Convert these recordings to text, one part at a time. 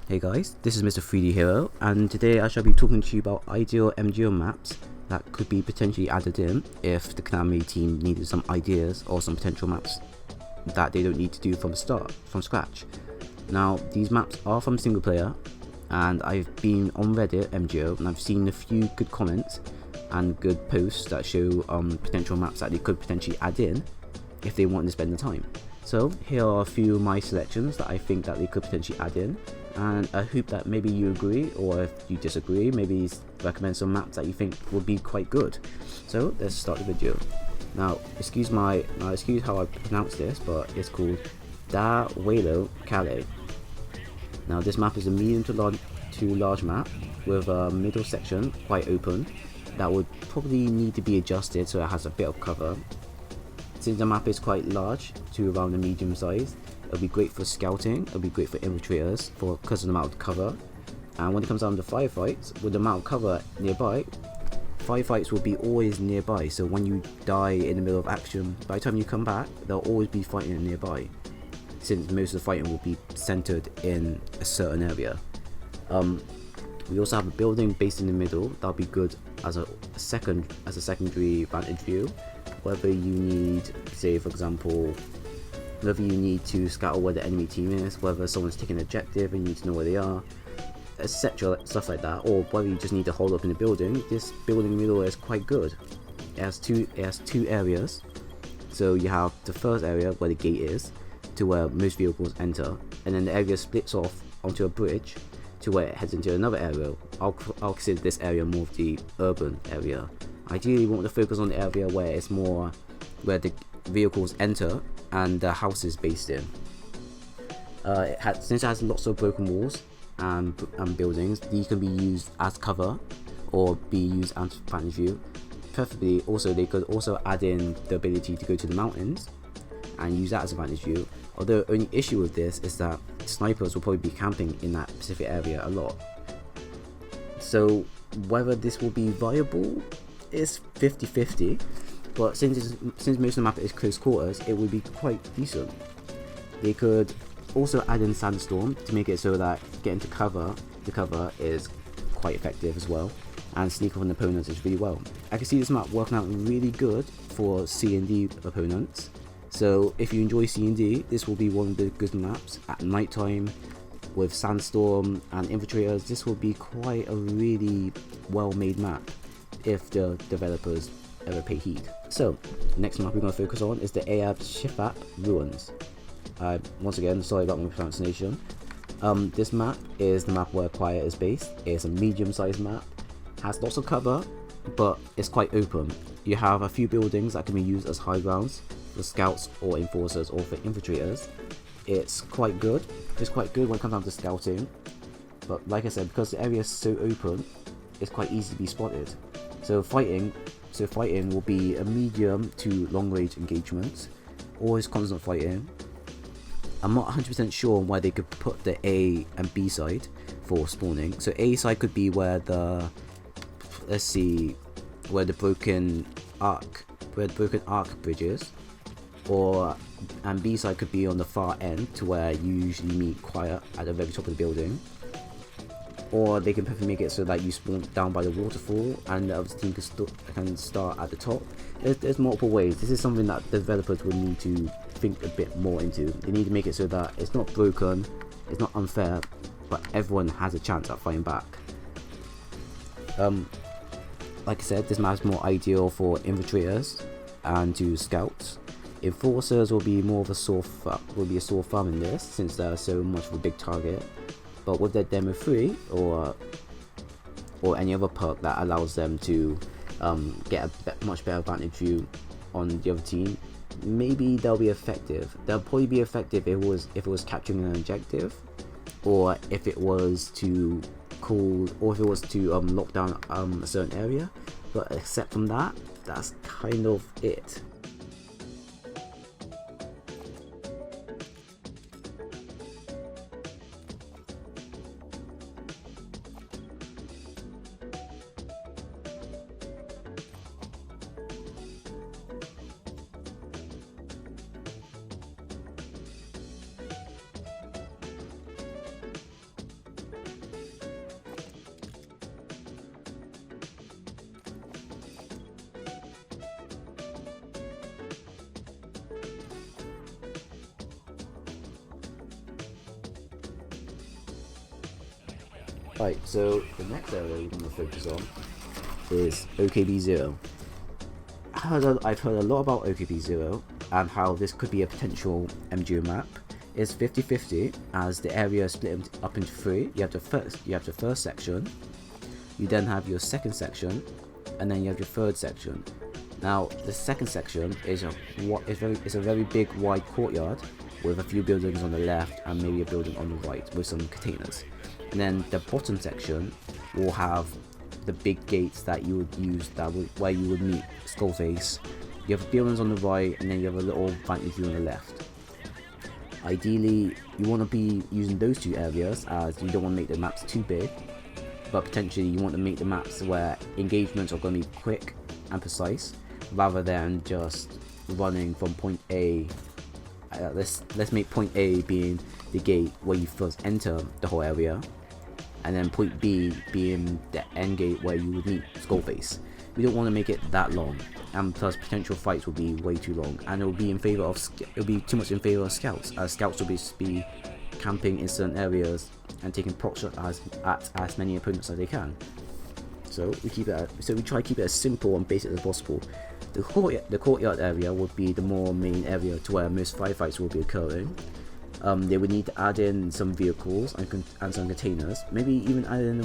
Hey guys, this is Mr. 3D Hero, and today I shall be talking to you about ideal MGO maps that could be potentially added in if the Konami team needed some ideas or some potential maps that they don't need to do from scratch. Now, these maps are from single player, and I've been on Reddit MGO and I've seen a few good comments and good posts that show potential maps that they could potentially add in if they want to spend the time. So here are a few of my selections that I think that they could potentially add in, and I hope that maybe you agree, or if you disagree, maybe recommend some maps that you think would be quite good. So let's start the video. Now excuse how I pronounce this, but it's called Da Walo Calais. Now this map is a medium to large map with a middle section quite open that would probably need to be adjusted so it has a bit of cover. Since the map is quite large to around the medium size, it'll be great for scouting, it'll be great for infiltrators because of the amount of cover. And when it comes down to firefights, with the amount of cover nearby, firefights will be always nearby, so when you die in the middle of action, by the time you come back, they'll always be fighting nearby, since most of the fighting will be centered in a certain area. We also have a building based in the middle that'll be good as a secondary vantage view. Whether you need, say for example, whether you need to scout where the enemy team is, whether someone's taking an objective and you need to know where they are, etc., stuff like that, or whether you just need to hold up in the building, this building middle is quite good. It has two areas. So you have the first area where the gate is, to where most vehicles enter, and then the area splits off onto a bridge to where it heads into another area. I'll consider this area more of the urban area. Ideally, we want to focus on the area where it's more where the vehicles enter and the house is based in. Since it has lots of broken walls and buildings, these can be used as cover or be used as vantage view. Preferably, also they could also add in the ability to go to the mountains and use that as a vantage view. Although the only issue with this is that snipers will probably be camping in that specific area a lot. So whether this will be viable is 50-50, but since most of the map is close quarters, it would be quite decent. They could also add in sandstorm to make it so that getting to the cover is quite effective as well, and sneak up on opponents is really well. I can see this map working out really good for C&D opponents. So if you enjoy C&D, this will be one of the good maps at night time with sandstorm and infiltrators. This will be quite a really well made map if the developers ever pay heed. So next map we're going to focus on is the Ayab Shifap Ruins. Once again, sorry about my pronunciation. This map is the map where Quiet is based. It's a medium sized map, has lots of cover, but it's quite open. You have a few buildings that can be used as high grounds for scouts or enforcers or for infiltrators. It's quite good when it comes down to scouting, but like I said, because the area is so open, it's quite easy to be spotted. So fighting will be a medium to long range engagement, always constant fighting. I'm not 100% sure on where they could put the A and B side for spawning. So A side could be where the broken arc bridge is, and B side could be on the far end to where you usually meet Quiet at the very top of the building. Or they can perfectly make it so that you spawn down by the waterfall and the other team can start at the top. There's multiple ways. This is something that the developers will need to think a bit more into. They need to make it so that it's not broken, it's not unfair, but everyone has a chance at fighting back. Like I said, this map is more ideal for infiltrators and to scouts. Enforcers will be more of a sore thumb in this, since they're so much of a big target. But with their demo 3 or any other perk that allows them to get a much better vantage view on the other team, maybe they'll be effective. They'll probably be effective if it was capturing an objective, or if it was to lock down a certain area. But except from that, that's kind of it. Right, so the next area we're going to focus on is OKB0. I've heard a lot about OKB0 and how this could be a potential MGO map. It's 50-50 as the area is split up into three. You have the first section, you then have your second section, and then you have your third section. Now the second section is a very big wide courtyard with a few buildings on the left and maybe a building on the right with some containers. And then the bottom section will have the big gates that you would use where you would meet Skullface. You have buildings on the right and then you have a little vantage view on the left. Ideally you want to be using those two areas as you don't want to make the maps too big, but potentially you want to make the maps where engagements are going to be quick and precise rather than just running from point A. Let's make point A being the gate where you first enter the whole area, and then point B being the end gate where you would meet Skullface. We don't want to make it that long, and plus potential fights will be way too long, and it will be too much in favor of scouts, as scouts will be camping in certain areas and taking prop shots at as many opponents as they can. So we try to keep it as simple and basic as possible. The courtyard area would be the more main area to where most firefights will be occurring. They would need to add in some vehicles and some containers, maybe even add in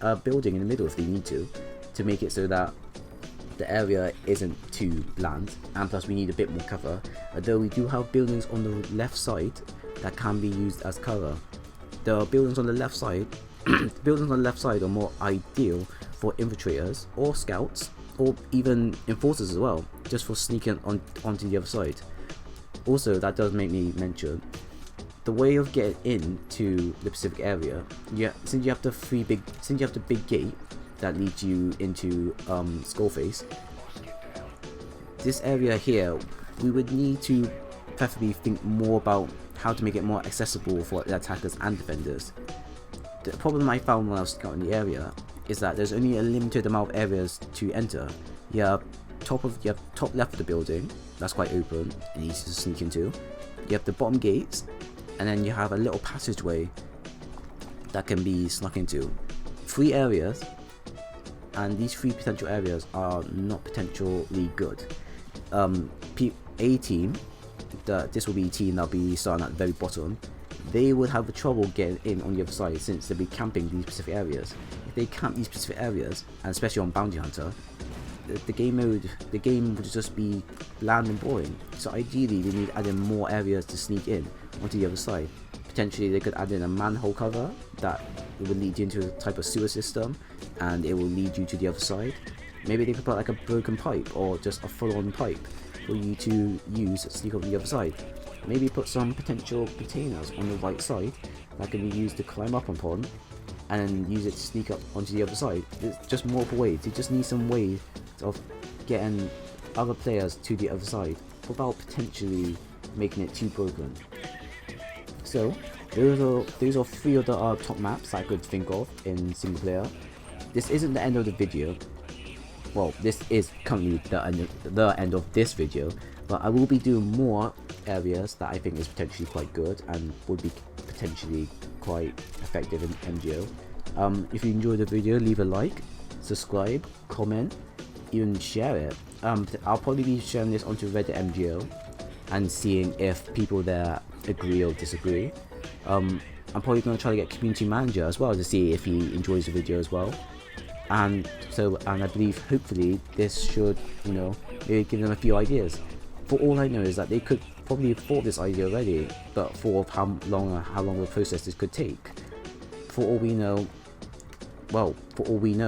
a building in the middle if they need to make it so that the area isn't too bland, and plus we need a bit more cover, although we do have buildings on the left side that can be used as cover. The buildings on the left side are more ideal for infiltrators or scouts or even enforcers as well, just for sneaking onto the other side. Also, that does make me mention the way of getting into the Pacific area. Since you have the big gate that leads you into Skullface, this area here, we would need to preferably think more about how to make it more accessible for the attackers and defenders. The problem I found when I was scouting the area is that there's only a limited amount of areas to enter. You have top left of the building, that's quite open and easy to sneak into. You have the bottom gates, and then you have a little passageway that can be snuck into. 3 areas, and these 3 potential areas are not potentially good. A team, this will be a team that'll be starting at the very bottom. They would have trouble getting in on the other side since they'll be camping these specific areas. If they camp these specific areas, and especially on Bounty Hunter, the game would just be bland and boring. So ideally they need to add in more areas to sneak in onto the other side. Potentially they could add in a manhole cover that would lead you into a type of sewer system and it will lead you to the other side. Maybe they could put like a broken pipe or just a full-on pipe for you to use to sneak over the other side. Maybe put some potential containers on the right side that can be used to climb up upon and use it to sneak up onto the other side. There's just multiple ways. You just need some ways of getting other players to the other side without potentially making it too broken. So those are 3 of the top maps I could think of in single player. This isn't the end of the video. Well, this is currently the end of this video, but I will be doing more areas that I think is potentially quite good and would be potentially quite effective in MGO. If you enjoyed the video, leave a like, subscribe, comment, even share it. I'll probably be sharing this onto Reddit MGO and seeing if people there agree or disagree. I'm probably going to try to get community manager as well to see if he enjoys the video as well. And I believe hopefully this should, maybe give them a few ideas. For all I know is that they could probably have thought this idea already, but for how long the process this could take. For all we know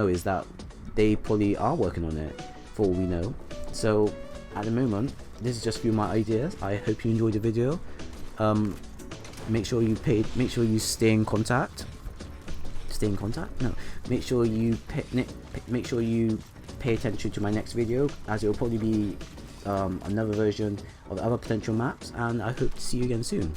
is that they probably are working on it, for all we know. So at the moment, this is just a few of my ideas. I hope you enjoyed the video. Make sure you stay in contact. No. Make sure you pay attention to my next video, as it will probably be another version of other potential maps, and I hope to see you again soon.